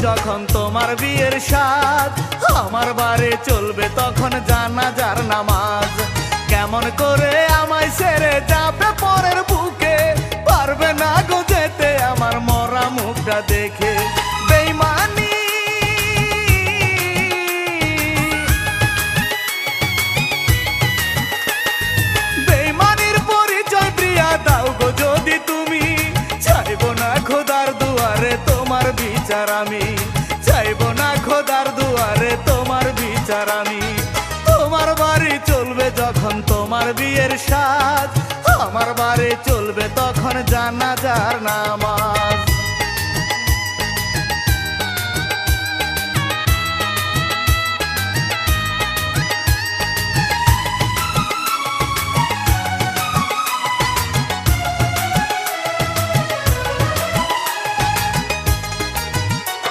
যখন তোমার বিয়ের সাজ, আমার বাড়ি চলবে তখন জানাজার নামাজ। কেমন করে আমায় ছেড়ে যাবে পরের বুকে, পারবে না গো যেতে আমার মরা মুখটা দেখে। বেইমানি বেইমানির পরিচয় প্রিয়া দাও গো যদি তুমি, চাইব না খোদার দুয়ারে তোমার বিচার আমি, চাইব না খোদার দুয়ারে তোমার বিচার আমি। তোমার বাড়ি চলবে যখন তোমার বিয়ের সাজ, আমার বাড়ি চলবে তখন জানাজার নামাজ।